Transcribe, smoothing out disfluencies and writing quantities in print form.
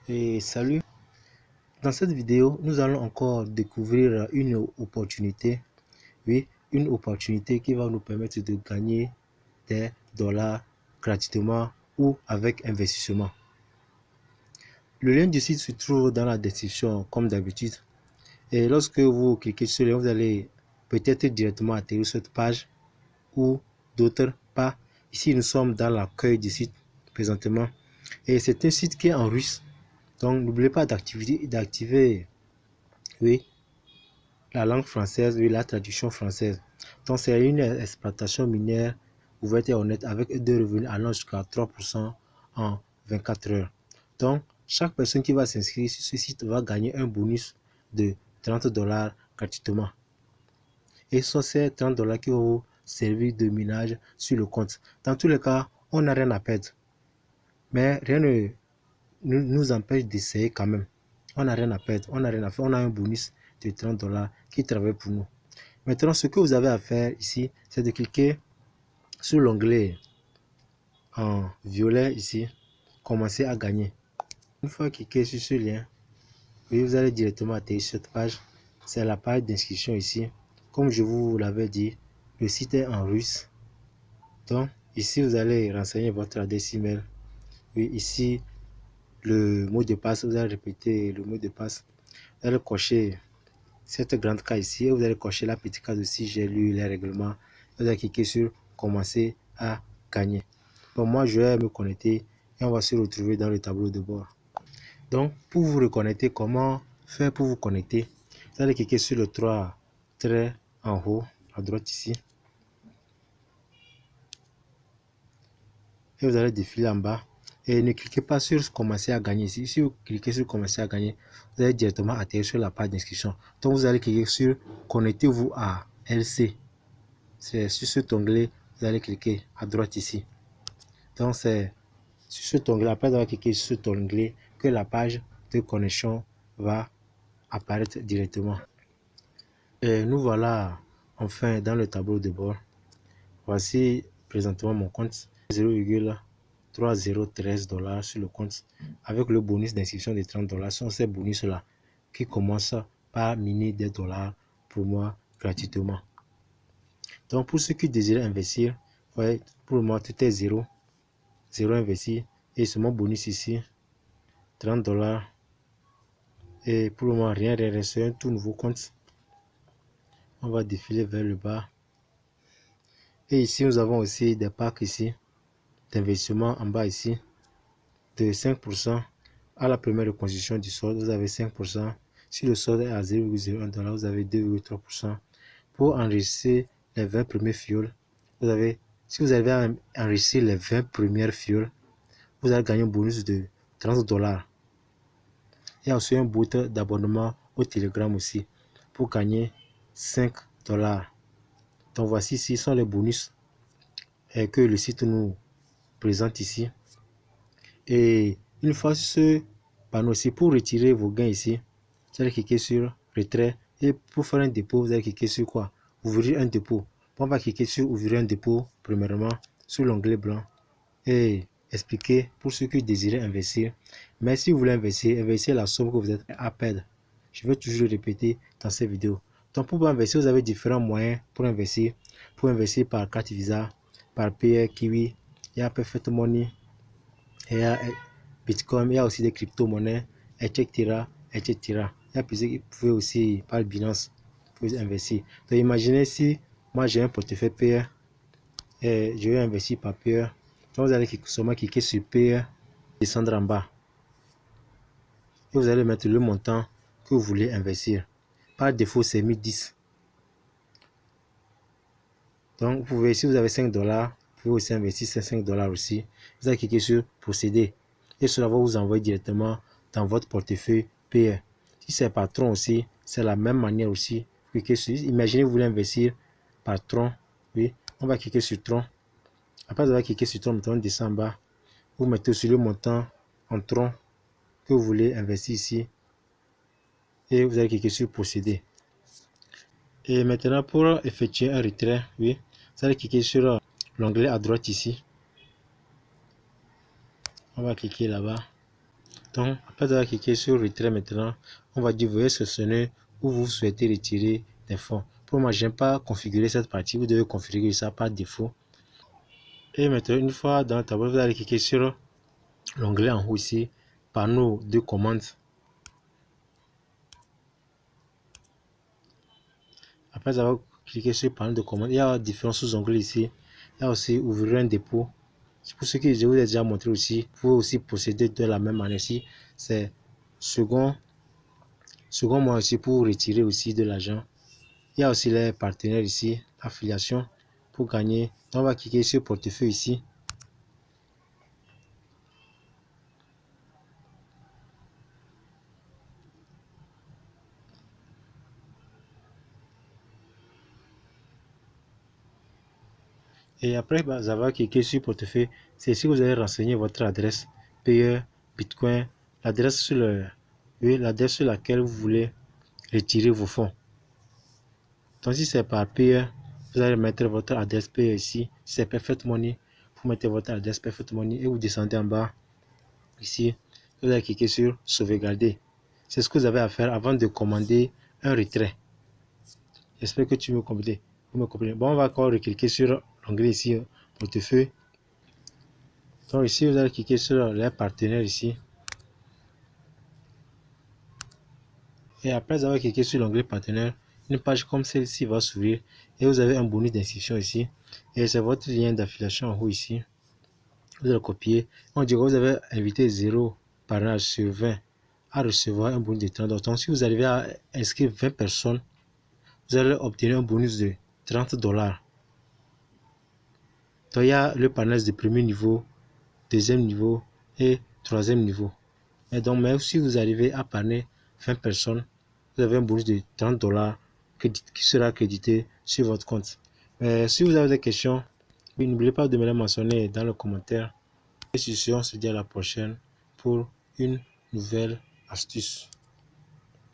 Et salut, dans cette vidéo, nous allons encore découvrir une opportunité, oui, une opportunité qui va nous permettre de gagner des dollars gratuitement ou avec investissement. Le lien du site se trouve dans la description comme d'habitude. Et lorsque vous cliquez sur le lien, vous allez peut-être directement atterrir sur cette page ou d'autres pas. Ici, nous sommes dans l'accueil du site présentement. Et c'est un site qui est en russe. Donc, n'oubliez pas d'activer, oui, la langue française, oui, la traduction française. Donc, c'est une exploitation minière ouverte et honnête avec des revenus allant jusqu'à 3% en 24 heures. Donc, chaque personne qui va s'inscrire sur ce site va gagner un bonus de 30 dollars gratuitement. Et ce sont ces 30 dollars qui vont vous servir de minage sur le compte. Dans tous les cas, on n'a rien à perdre. Mais rien ne nous empêche d'essayer quand même. On n'a rien à perdre, on n'a rien à faire, on a un bonus de 30 dollars qui travaille pour nous. Maintenant, ce que vous avez à faire ici, c'est de cliquer sur l'onglet en violet ici, commencer à gagner. Une fois cliqué sur ce lien, vous allez directement atterrir sur cette page. C'est la page d'inscription ici. Comme je vous l'avais dit, le site est en russe. Donc, ici, vous allez renseigner votre adresse email. Oui, ici, le mot de passe, vous allez répéter le mot de passe. Vous allez cocher cette grande case ici et vous allez cocher la petite case aussi, j'ai lu les règlements. Vous allez cliquer sur commencer à gagner. Bon, moi, je vais me connecter et on va se retrouver dans le tableau de bord. Donc, pour vous reconnecter, comment faire pour vous connecter? Vous allez cliquer sur le 3 traits en haut à droite ici. Et vous allez défiler en bas. Et ne cliquez pas sur commencer à gagner ici. Si vous cliquez sur commencer à gagner, vous allez directement atterrir sur la page d'inscription. Donc vous allez cliquer sur connectez-vous à LC. C'est sur cet onglet, vous allez cliquer à droite ici. Donc c'est sur cet onglet, après avoir cliqué sur cet onglet, que la page de connexion va apparaître directement. Et nous voilà enfin dans le tableau de bord. Voici présentement mon compte 0,3013 dollars sur le compte avec le bonus d'inscription de 30 dollars. Ce sont ces bonus là qui commencent par miner des dollars pour moi gratuitement. Donc pour ceux qui désirent investir, ouais, pour moi tout est 0 investi et c'est mon bonus ici 30 dollars et pour le moment rien, c'est un tout nouveau compte. On va défiler vers le bas et ici nous avons aussi des packs ici d'investissement en bas ici de 5% à la première reconstitution du solde, vous avez 5%. Si le solde est à 0,01 $, vous avez 2,3%. Pour enregistrer les 20 premiers fioles, vous avez, si vous avez enregistré les 20 premières fioles, vous allez gagner un bonus de 30 dollars. Il y a aussi un boost d'abonnement au Telegram aussi pour gagner 5 dollars. Donc voici ici sont les bonus que le site nous présente ici. Et une fois sur ce panneau aussi, pour retirer vos gains ici, vous allez cliquer sur retrait. Et pour faire un dépôt, vous allez cliquer sur quoi? Ouvrir un dépôt. On va cliquer sur ouvrir un dépôt, premièrement, sur l'onglet blanc. Et expliquer pour ceux qui désirent investir. Mais si vous voulez investir, investissez la somme que vous êtes à perdre. Je vais toujours le répéter dans ces vidéos. Donc pour investir, vous avez différents moyens pour investir. Pour investir par carte Visa, par Payer, Kiwi, il y a Perfect Money. Il y a Bitcoin, il y a aussi des crypto-monnaies, etc., etc. Il y a plusieurs qui peuvent aussi, par Binance, pour investir. Donc imaginez si moi j'ai un portefeuille Payer et je vais investir par Payer. Donc vous allez seulement cliquer sur Payer, descendre en bas. Et vous allez mettre le montant que vous voulez investir. Par défaut, c'est 1010. Donc vous pouvez, si vous avez 5 dollars, vous pouvez aussi investir ces 5 dollars aussi. Vous allez cliquer sur procéder. Et cela va vous envoyer directement dans votre portefeuille Payer. Si c'est par tronc aussi, c'est la même manière aussi. Cliquez sur, imaginez vous voulez investir par tronc. Oui, on va cliquer sur tronc. Après avoir cliqué sur tronc, on descend en bas. Vous mettez sur le montant en tronc que vous voulez investir ici. Et vous allez cliquer sur procéder. Et maintenant pour effectuer un retrait, oui, vous allez cliquer sur l'onglet à droite ici. On va cliquer là-bas. Donc, après avoir cliqué sur retrait maintenant, on va dire veuillez sélectionner où vous souhaitez retirer des fonds. Pour moi, je n'aime pas configurer cette partie. Vous devez configurer ça par défaut. Et maintenant, une fois dans la tablette, vous allez cliquer sur l'onglet en haut ici, panneau de commandes. Après avoir cliqué sur panneau de commande, il y a différents sous-onglets ici. Il y a aussi ouvrir un dépôt. Pour ce que je vous ai déjà montré aussi, vous pouvez aussi procéder de la même manière ici. C'est second mois aussi pour retirer aussi de l'argent. Il y a aussi les partenaires ici, affiliation pour gagner. Donc on va cliquer sur portefeuille ici. Et après, vous avez cliqué sur portefeuille. C'est ici que vous allez renseigner votre adresse payeur Bitcoin, l'adresse sur laquelle vous voulez retirer vos fonds. Donc si c'est par payeur, vous allez mettre votre adresse payeur ici. Si c'est Perfect Money, vous mettez votre adresse Perfect Money et vous descendez en bas. Ici, vous allez cliquer sur sauvegarder. C'est ce que vous avez à faire avant de commander un retrait. J'espère que tu me comprends. Bon, on va encore cliquer sur l'onglet ici, portefeuille. Donc ici, vous allez cliquer sur les partenaires ici. Et après avoir cliqué sur l'onglet partenaire, une page comme celle-ci va s'ouvrir et vous avez un bonus d'inscription ici. Et c'est votre lien d'affiliation en haut ici. Vous allez copier. On dirait que vous avez invité 0 parrainage sur 20 à recevoir un bonus de 30 $. Donc si vous arrivez à inscrire 20 personnes, vous allez obtenir un bonus de 30 $. Donc il y a le parrainage de premier niveau, deuxième niveau et troisième niveau. Et donc même si vous arrivez à parrainer 20 personnes, vous avez un bonus de 30 $ qui sera crédité sur votre compte. Mais si vous avez des questions, n'oubliez pas de me les mentionner dans les commentaires. Et sur ce, on se dit à la prochaine pour une nouvelle astuce.